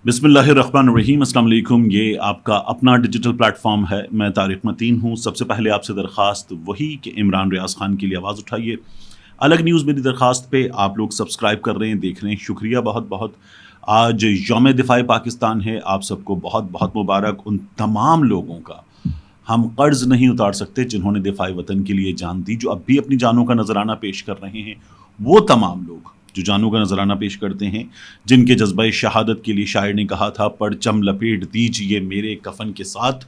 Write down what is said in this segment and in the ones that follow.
बिस्मिल्लाहिर्रहमानिर्रहीम। अस्सलाम वालेकुम। ये आपका अपना डिजिटल प्लेटफॉर्म है। मैं तारिक मतीन हूँ। सबसे पहले आपसे दरख्वास्त वही कि इमरान रियाज खान के लिए आवाज़ उठाइए। अलग न्यूज़ मेरी दरख्वास्त पे आप लोग सब्सक्राइब कर रहे हैं, देख रहे हैं, शुक्रिया बहुत बहुत। आज यौम दिफ़ाए पाकिस्तान है, आप सबको बहुत बहुत मुबारक। उन तमाम लोगों का हम कर्ज़ नहीं उतार सकते जिन्होंने दिफ़ाए वतन के लिए जान दी, जो अब भी अपनी जानों का नजराना पेश कर रहे हैं। वो तमाम लोग जो जानों का नजराना पेश करते हैं, जिनके जज्बा शहादत के लिए शायर ने कहा था, परचम लपेट दीजिए मेरे कफन के साथ,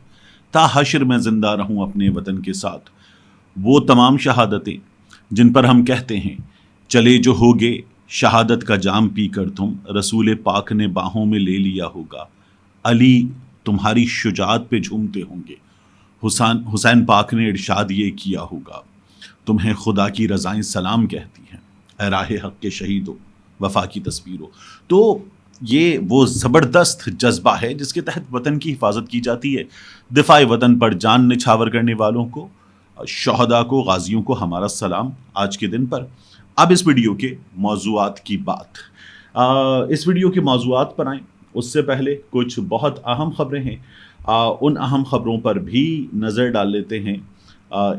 ता हश्र में जिंदा रहूं अपने वतन के साथ। वो तमाम शहादतें जिन पर हम कहते हैं, चले जो होगे शहादत का जाम पी कर तुम, रसूल पाक ने बाहों में ले लिया होगा, अली तुम्हारी शुजात पे झूमते होंगे, हुसैन पाक ने इरशाद ये किया होगा, तुम्हें खुदा की रज़ाएं सलाम कहती हैं, ए राहे हक के शहीदो वफा की तस्वीरों। तो ये वो ज़बरदस्त जज्बा है जिसके तहत वतन की हिफाजत की जाती है। दिफाए वतन पर जान निछावर करने वालों को, शहदा को, गाजियों को हमारा सलाम आज के दिन पर। अब इस वीडियो के मौज़ूआत की बात। इस वीडियो के मौज़ूआत पर आएँ उससे पहले कुछ बहुत अहम खबरें हैं। उन अहम खबरों पर भी नज़र डाल लेते हैं।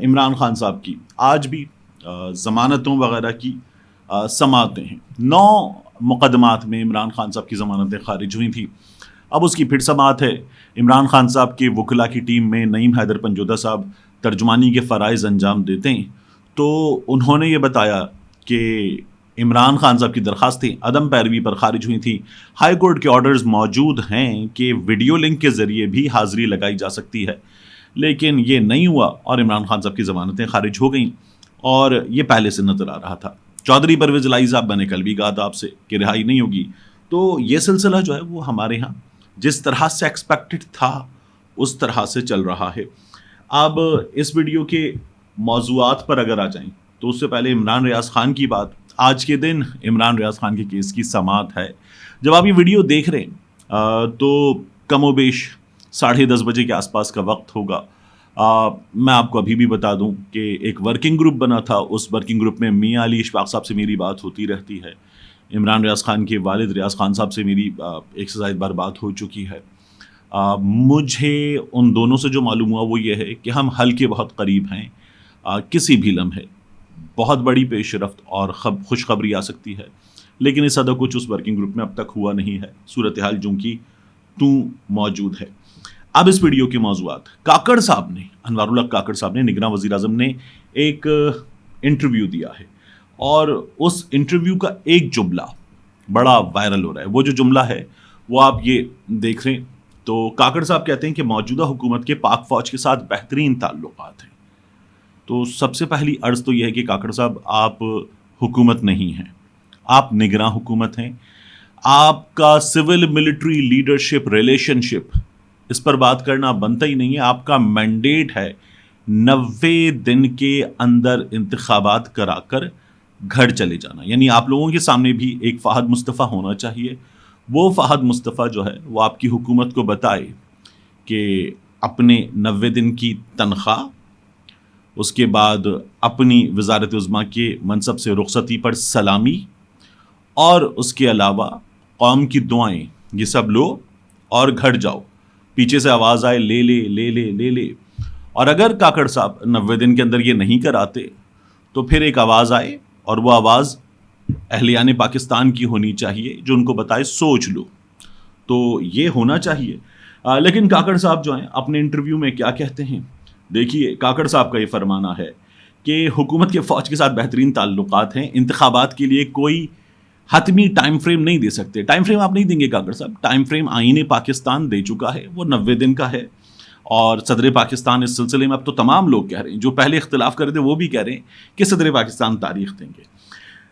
इमरान खान साहब की आज भी ज़मानतों वगैरह की समातें हैं। 9 मुकदमात में इमरान खान साहब की ज़मानतें खारिज हुई थी। अब उसकी फिर समात है। इमरान खान साहब के वकला की टीम में नईम हैदर पंजोदा साहब तर्जुमानी के फ़राइज़ अंजाम देते हैं, तो उन्होंने ये बताया कि इमरान खान साहब की दरख्वास्तें अदम पैरवी पर खारिज हुई थी। हाई कोर्ट के ऑर्डर्स मौजूद हैं कि वीडियो लिंक के ज़रिए भी हाज़िरी लगाई जा सकती है, लेकिन ये नहीं हुआ और इमरान खान साहब की ज़मानतें खारिज हो गईं, और ये पहले से नज़र आ रहा था। चौधरी परवेज़ इलाही साहब, मैंने कल भी कहा था आपसे कि रिहाई नहीं होगी। तो ये सिलसिला जो है वो हमारे यहाँ जिस तरह से एक्सपेक्टेड था उस तरह से चल रहा है। अब इस वीडियो के मौज़ूआत पर अगर आ जाएं तो उससे पहले इमरान रियाज खान की बात। आज के दिन इमरान रियाज खान के केस की समात है। जब आप ये वीडियो देख रहे हैं तो कमोबेश 10:30 बजे के आसपास का वक्त होगा। मैं आपको अभी भी बता दूं कि एक वर्किंग ग्रुप बना था। उस वर्किंग ग्रुप में मियां अली इशफाक साहब से मेरी बात होती रहती है। इमरान रियाज खान के वालिद रियाज खान साहब से मेरी एक से ज़ायद बार बात हो चुकी है। मुझे उन दोनों से जो मालूम हुआ वो ये है कि हम हल के बहुत करीब हैं। किसी भी लम्हे बहुत बड़ी पेशरफ्त और खुशखबरी आ सकती है, लेकिन इस हद कुछ उस वर्किंग ग्रुप में अब तक हुआ नहीं है। सूरत हाल जो कि तू मौजूद है। अब इस वीडियो के मौज़ूआत। काकड़ साहब ने, अनवारुल्लाह काकड़ साहब ने, निगरान वज़ीर आज़म ने एक इंटरव्यू दिया है, और उस इंटरव्यू का एक जुमला बड़ा वायरल हो रहा है। वो जो जुमला है वो आप ये देख रहे हैं। तो काकड़ साहब कहते हैं कि मौजूदा हुकूमत के पाक फ़ौज के साथ बेहतरीन ताल्लुकात हैं। तो सबसे पहली अर्ज़ तो यह है कि काकड़ साहब, आप हुकूमत नहीं हैं, आप निगरान हुकूमत हैं। आपका सिविल मिलिट्री लीडरशिप रिलेशनशिप, इस पर बात करना बनता ही नहीं है। आपका मैंडेट है 90 दिन के अंदर इंतखाबात कराकर घर चले जाना। यानी आप लोगों के सामने भी एक फ़हद मुस्तफ़ा होना चाहिए। वो फ़हद मुस्तफ़ा जो है वो आपकी हुकूमत को बताए कि अपने 90 दिन की तनख्वाह, उसके बाद अपनी वज़ारत उज़्मा के मनसब से रुखसती पर सलामी, और उसके अलावा कौम की दुआएं, ये सब लो और घर जाओ। पीछे से आवाज़ आए ले ले ले ले ले ले। और अगर काकड़ साहब 90 दिन के अंदर ये नहीं कराते तो फिर एक आवाज़ आए, और वो आवाज़ अहलियान पाकिस्तान की होनी चाहिए जो उनको बताए सोच लो। तो ये होना चाहिए। लेकिन काकड़ साहब जो हैं अपने इंटरव्यू में क्या कहते हैं, देखिए। काकड़ साहब का ये फरमाना है कि हुकूमत के फ़ौज के साथ बेहतरीन ताल्लुकात हैं, इंतखाबात के लिए कोई हतमी टाइम फ्रेम नहीं दे सकते। टाइम फ्रेम आप नहीं देंगे काकड़ साहब। टाइम फ्रेम आईने पाकिस्तान दे चुका है, वो 90 दिन का है। और सदर पाकिस्तान इस सिलसिले में अब तो तमाम लोग कह रहे हैं, जो पहले इख्तिलाफ कर रहे थे वो भी कह रहे हैं कि सदर पाकिस्तान तारीख देंगे।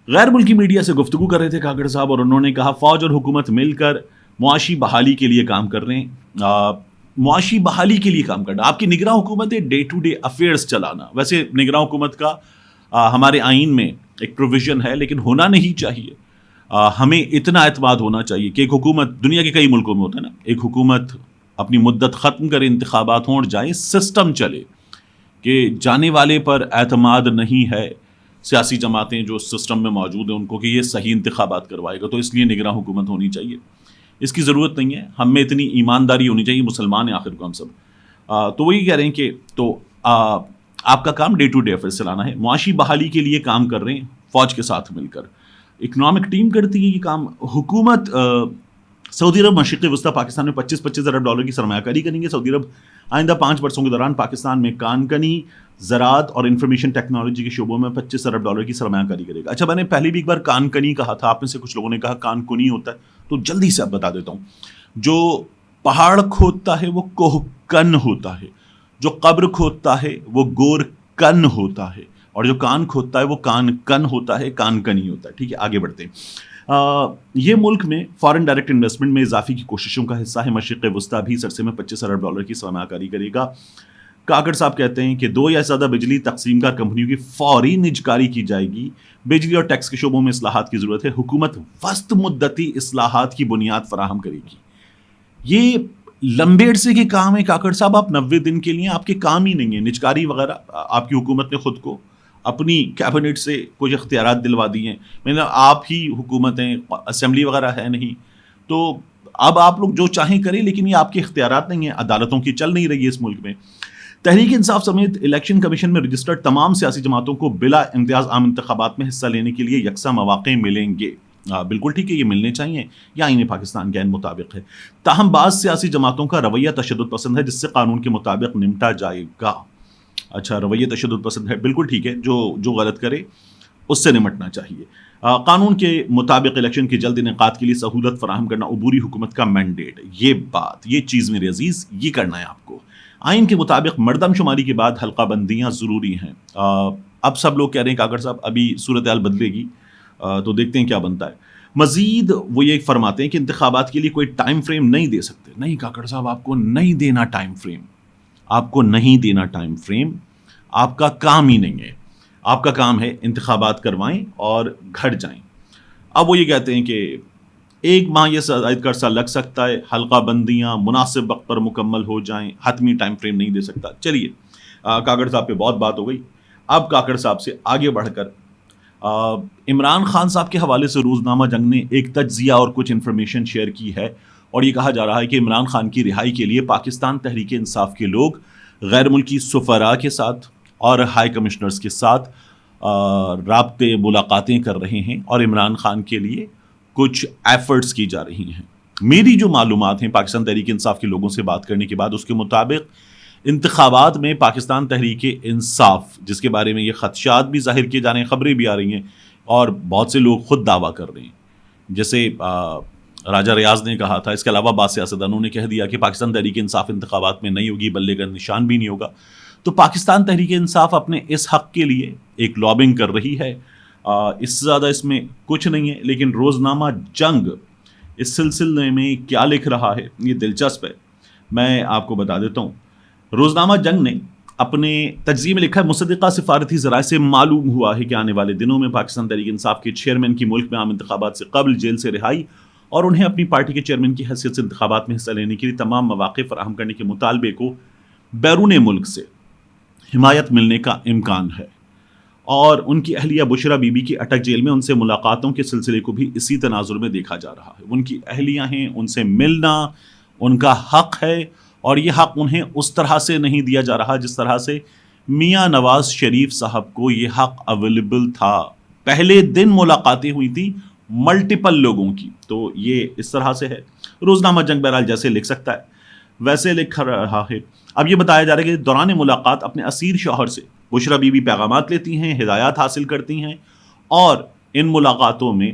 गैर मुल्की मीडिया से गुफ्तगू कर रहे थे काकड़ साहब, और उन्होंने कहा फ़ौज और हुकूमत मिलकर मुआशी बहाली के लिए काम कर रहे हैं। मुआशी बहाली के लिए काम करना, आपकी निगरान हुकूमत है डे टू डे अफेयर्स चलाना। वैसे निगरान हुकूमत का हमारे आइन में एक प्रोविज़न है, लेकिन होना नहीं चाहिए। हमें इतना एतमाद होना चाहिए कि एक हुकूमत, दुनिया के कई मुल्कों में होता है ना, एक हुकूमत अपनी मुद्दत ख़त्म करे, इंतखाबात हों और जाए, सिस्टम चले। कि जाने वाले पर एतमाद नहीं है सियासी जमातें जो सिस्टम में मौजूद हैं उनको कि ये सही इंतखाबात करवाएगा, तो इसलिए निगरान हुकूमत होनी चाहिए। اس کی ضرورت نہیں ہے. ہم میں اتنی ایمانداری ہونی چاہیے, مسلمان ہیں آخر کو ہم سب. تو وہی کہہ رہے ہیں کہ تو آپ کا کام ڈے ٹو ڈے افیئرس چلانا ہے, معاشی بحالی کے لیے کام کر رہے ہیں فوج کے ساتھ مل کر. اکنامک ٹیم کرتی ہے یہ کام. حکومت سعودی عرب مشرق وسطیٰ پاکستان میں 25 ارب ڈالر کی سرمایہ کاری کریں گے. سعودی عرب آئندہ 5 برسوں کے دوران پاکستان میں کان کنی, زراعت اور انفارمیشن ٹیکنالوجی کے شعبوں میں 25 ارب ڈالر کی سرمایہ کاری کرے گا. اچھا, میں نے پہلے بھی ایک بار کان کنی کہا تھا, آپ میں سے کچھ لوگوں نے کہا کان کنی ہوتا ہے, تو جلدی سے اب بتا دیتا ہوں. جو پہاڑ کھودتا ہے وہ کوہ کن ہوتا ہے, جو قبر کھودتا ہے وہ گور کن ہوتا ہے, اور جو کان کھودتا ہے وہ کان کن ہوتا ہے, کان کنی ہوتا ہے. ٹھیک ہے, آگے بڑھتے ہیں. یہ ملک میں فارن ڈائریکٹ انویسٹمنٹ میں اضافے کی کوششوں کا حصہ ہے. مشرق وسطیٰ بھی اس عرصے میں 25 ارب ڈالر کی سرمایہ کاری کرے گا. کاکڑ صاحب کہتے ہیں کہ 2 یا زیادہ بجلی تقسیم کار کمپنیوں کی فوری نجکاری کی جائے گی. بجلی اور ٹیکس کے شعبوں میں اصلاحات کی ضرورت ہے. حکومت وسط مدتی اصلاحات کی بنیاد فراہم کرے گی. یہ لمبے عرصے کے کام ہے کاکڑ صاحب, آپ 90 دن کے لیے آپ کے کام ہی نہیں ہے. نجکاری وغیرہ آپ کی حکومت نے خود کو اپنی کیبنٹ سے کچھ اختیارات دلوا دی ہیں. مطلب آپ ہی حکومت ہیں, اسمبلی وغیرہ ہے نہیں, تو اب آپ لوگ جو چاہیں کریں, لیکن یہ آپ کے اختیارات نہیں ہیں. عدالتوں کی چل نہیں رہی ہے اس ملک میں. تحریک انصاف سمیت الیکشن کمیشن میں رجسٹرڈ تمام سیاسی جماعتوں کو بلا امتیاز عام انتخابات میں حصہ لینے کے لیے یکساں مواقع ملیں گے. بالکل ٹھیک ہے, یہ ملنے چاہیے, یا آئین پاکستان کے عین مطابق ہے. تاہم بعض سیاسی جماعتوں کا رویہ تشدد پسند ہے, جس سے قانون کے مطابق نمٹا جائے گا. اچھا, رویہ تشدد پسند ہے, بالکل ٹھیک ہے, جو غلط کرے اس سے نمٹنا چاہیے. قانون کے مطابق الیکشن کے جلد انعقاد کے لیے سہولت فراہم کرنا عبوری حکومت کا مینڈیٹ. یہ چیز میرے عزیز, یہ کرنا ہے آپ کو. آئین کے مطابق مردم شماری کے بعد حلقہ بندیاں ضروری ہیں. اب سب لوگ کہہ رہے ہیں کاکڑ صاحب ابھی صورتحال بدلے گی, تو دیکھتے ہیں کیا بنتا ہے. مزید وہ یہ فرماتے ہیں کہ انتخابات کے لیے کوئی ٹائم فریم نہیں دے سکتے. نہیں کاکڑ صاحب, آپ کو نہیں دینا ٹائم فریم, آپ کو نہیں دینا ٹائم فریم, آپ کا کام ہی نہیں ہے. آپ کا کام ہے انتخابات کروائیں اور گھر جائیں. اب وہ یہ کہتے ہیں کہ 1 ماہ یہ زائد کا عرصہ لگ سکتا ہے, حلقہ بندیاں مناسب وقت پر مکمل ہو جائیں, حتمی ٹائم فریم نہیں دے سکتا. چلیے, کاکڑ صاحب پہ بہت بات ہو گئی. اب کاکڑ صاحب سے آگے بڑھ کر عمران خان صاحب کے حوالے سے روزنامہ جنگ نے ایک تجزیہ اور کچھ انفارمیشن شیئر کی ہے, اور یہ کہا جا رہا ہے کہ عمران خان کی رہائی کے لیے پاکستان تحریک انصاف کے لوگ غیر ملکی سفراء کے ساتھ اور ہائی کمشنرز کے ساتھ رابطے ملاقاتیں کر رہے ہیں, اور عمران خان کے لیے کچھ ایفرٹس کی جا رہی ہیں. میری جو معلومات ہیں پاکستان تحریک انصاف کے لوگوں سے بات کرنے کے بعد, اس کے مطابق انتخابات میں پاکستان تحریک انصاف, جس کے بارے میں یہ خدشات بھی ظاہر کیے جا رہے ہیں, خبریں بھی آ رہی ہیں, اور بہت سے لوگ خود دعویٰ کر رہے ہیں, جیسے راجہ ریاض نے کہا تھا, اس کے علاوہ بعض سیاستدانوں نے کہہ دیا کہ پاکستان تحریک انصاف انتخابات میں نہیں ہوگی, بلے کا نشان بھی نہیں ہوگا. تو پاکستان تحریک انصاف اپنے اس حق کے لیے ایک لابنگ کر رہی ہے. اس سے زیادہ اس میں کچھ نہیں ہے. لیکن روزنامہ جنگ اس سلسلے میں کیا لکھ رہا ہے یہ دلچسپ ہے, میں آپ کو بتا دیتا ہوں. روزنامہ جنگ نے اپنے تجزیے میں لکھا ہے, مصدقہ سفارتی ذرائع سے معلوم ہوا ہے کہ آنے والے دنوں میں پاکستان تحریک انصاف کے چیئرمین کی ملک میں عام انتخابات سے قبل جیل سے رہائی اور انہیں اپنی پارٹی کے چیئرمین کی حیثیت سے انتخابات میں حصہ لینے کے لیے تمام مواقع فراہم کرنے کے مطالبے کو بیرون ملک سے حمایت ملنے کا امکان ہے. اور ان کی اہلیہ بشرا بی بی کی اٹک جیل میں ان سے ملاقاتوں کے سلسلے کو بھی اسی تناظر میں دیکھا جا رہا ہے. ان کی اہلیہ ہیں, ان سے ملنا ان کا حق ہے, اور یہ حق انہیں اس طرح سے نہیں دیا جا رہا جس طرح سے میاں نواز شریف صاحب کو یہ حق اویلیبل تھا. پہلے دن ملاقاتیں ہوئی تھیں ملٹیپل لوگوں کی, تو یہ اس طرح سے ہے. روزنامہ جنگ بہرحال جیسے لکھ سکتا ہے ویسے لکھ رہا ہے. اب یہ بتایا جا رہا ہے کہ دوران ملاقات اپنے اسیر شوہر سے بشرا بی بی پیغامات لیتی ہیں, ہدایات حاصل کرتی ہیں, اور ان ملاقاتوں میں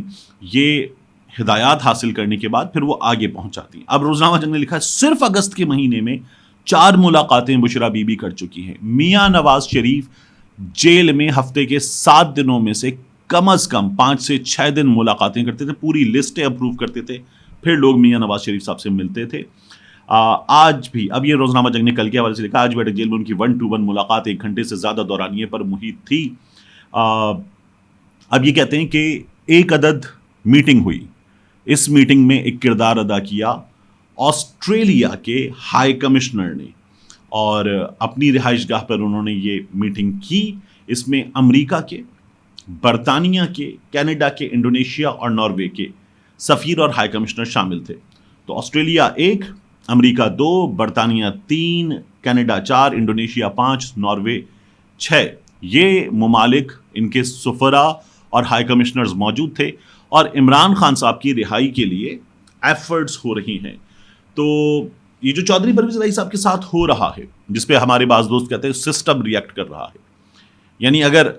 یہ ہدایات حاصل کرنے کے بعد پھر وہ آگے پہنچاتی ہیں. اب روزنامہ جنگ نے لکھا ہے صرف اگست کے مہینے میں 4 ملاقاتیں بشرا بی بی کر چکی ہیں. میاں نواز شریف جیل میں ہفتے کے 7 دنوں میں سے کم از کم 5 سے 6 دن ملاقاتیں کرتے تھے, پوری لسٹیں اپروو کرتے تھے, پھر لوگ میاں نواز شریف صاحب سے ملتے تھے. آج بھی, اب یہ روزنامہ جنگ نے کل کے حوالے سے لکھا, آج بھی اٹک جیل میں ان کی 1-to-1 ملاقات 1 گھنٹے سے زیادہ دورانیے پر محیط تھی. اب یہ کہتے ہیں کہ ایک عدد میٹنگ ہوئی. اس میٹنگ میں ایک کردار ادا کیا آسٹریلیا کے ہائی کمشنر نے, اور اپنی رہائش گاہ پر انہوں نے یہ میٹنگ کی. اس میں امریکہ کے, برطانیہ کے, کینیڈا کے, انڈونیشیا اور ناروے کے سفیر اور ہائی کمشنر شامل تھے. तो ऑस्ट्रेलिया 1, अमेरिका 2, बरतानिया 3, कनाडा 4, इंडोनेशिया 5, नॉर्वे 6, ये ममालिक, इनके सफरा और हाई कमिश्नर्स मौजूद थे और इमरान खान साहब की रिहाई के लिए एफर्ट्स हो रही हैं। तो ये जो चौधरी परवेज इलाही साहब के साथ हो रहा है, जिसपे हमारे बाज दोस्त कहते हैं सिस्टम रिएक्ट कर रहा है, यानी अगर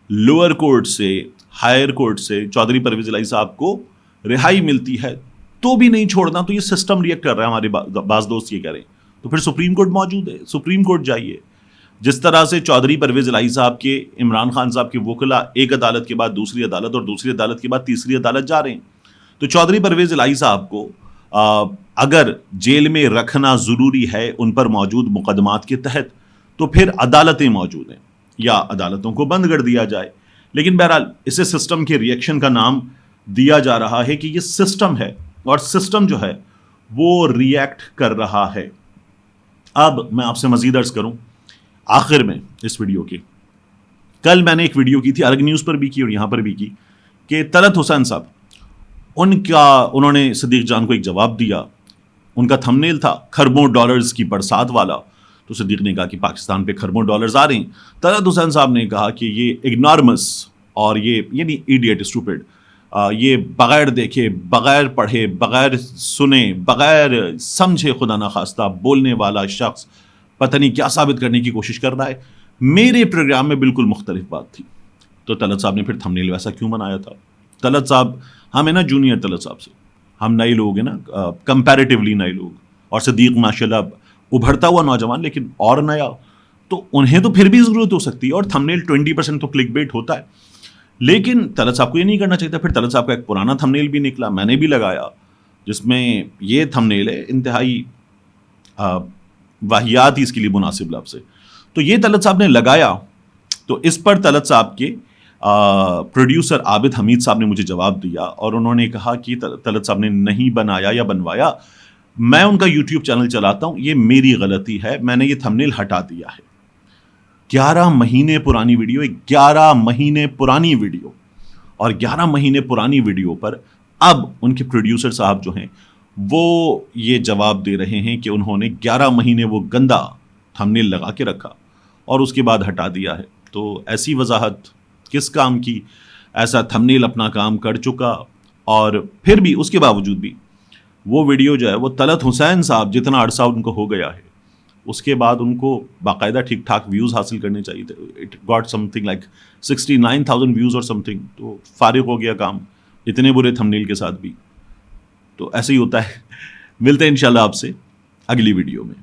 लोअर कोर्ट से, हायर कोर्ट से चौधरी परवेज इलाही साहब को रिहाई मिलती है तो भी नहीं छोड़ना, तो ये सिस्टम रिएक्ट कर रहा है, हमारे बाज दोस्त ये कह रहे हैं। तो फिर सुप्रीम कोर्ट मौजूद है, सुप्रीम कोर्ट जाइए। जिस तरह से चौधरी परवेज इलाही साहब के, इमरान खान साहब के वकला एक अदालत के बाद दूसरी अदालत और दूसरी अदालत के बाद तीसरी अदालत जा रहे हैं, तो चौधरी परवेज इलाही साहब को अगर जेल में रखना ज़रूरी है उन पर मौजूद मुकदमात के तहत, तो फिर अदालतें मौजूद हैं या अदालतों को बंद कर दिया जाए। लेकिन बहरहाल इसे सिस्टम के रिएक्शन का नाम दिया जा रहा है कि ये सिस्टम है और सिस्टम जो है वो रिएक्ट कर रहा है। अब मैं आपसे मजीद अर्ज करूं आखिर में इस वीडियो के, कल मैंने एक वीडियो की थी, अलग न्यूज़ पर भी की और यहां पर भी की, कि तलत हुसैन साहब, उन्होंने सिद्दीक जान को एक जवाब दिया। उनका थंबनेल था खरबों डॉलर्स की बरसात वाला, तो सिद्दीक ने कहा कि पाकिस्तान पे खरबों डॉलर्स आ रहे हैं। तलत हुसैन साहब ने कहा कि ये इग्नॉर्मस और ये यानी इडियट, स्टूपिड, ये बगैर देखे, बगैर पढ़े, बगैर सुने, बगैर समझे, खुदा ना खास्ता बोलने वाला शख्स पता नहीं क्या साबित करने की कोशिश कर रहा है। मेरे प्रोग्राम में बिल्कुल मुख्तलिफ बात थी। तो तलत साहब ने फिर थंबनेल वैसा क्यों बनाया था? तलत साहब, हम है ना जूनियर तलत साहब से, हम नए लोग हैं ना, कंपैरेटिवली नए लोग, और सिद्दीक माशाल्लाह उभरता हुआ नौजवान, लेकिन और नया, तो उन्हें तो फिर भी ज़रूरत हो सकती है, और थंबनेल 20% तो क्लिक बेट होता है। लेकिन तलत साहब को ये नहीं करना चाहिए था। फिर तलत साहब का एक पुराना थंबनेल भी निकला, मैंने भी लगाया, जिसमें ये थंबनेल है इंतहाई वाहियात ही इसके लिए मुनासिब लफ्ज़ से। तो ये तलत साहब ने लगाया, तो इस पर तलत साहब के प्रोड्यूसर आबिद हमीद साहब ने मुझे जवाब दिया और उन्होंने कहा कि तलत साहब ने नहीं बनाया या बनवाया, मैं उनका यूट्यूब चैनल चलाता हूँ, ये मेरी गलती है, मैंने ये थंबनेल हटा दिया है। 11 महीने पुरानी वीडियो, 11 महीने पुरानी वीडियो, और 11 महीने पुरानी वीडियो पर अब उनके प्रोड्यूसर साहब जो हैं वो ये जवाब दे रहे हैं कि उन्होंने 11 महीने वो गंदा थंबनेल लगा के रखा और उसके बाद हटा दिया है। तो ऐसी वजाहत किस काम की? ऐसा थंबनेल अपना काम कर चुका, और फिर भी उसके बावजूद भी वो वीडियो जो है वो तलत हुसैन साहब जितना अरसा उनको हो गया है, उसके बाद उनको बाकायदा ठीक ठाक व्यूज़ हासिल करने चाहिए थे। It got something like 69,000 views और समथिंग, तो फारिग हो गया काम इतने बुरे थंबनेल के साथ भी। तो ऐसे ही होता है। मिलते हैं इंशाल्लाह आपसे अगली वीडियो में।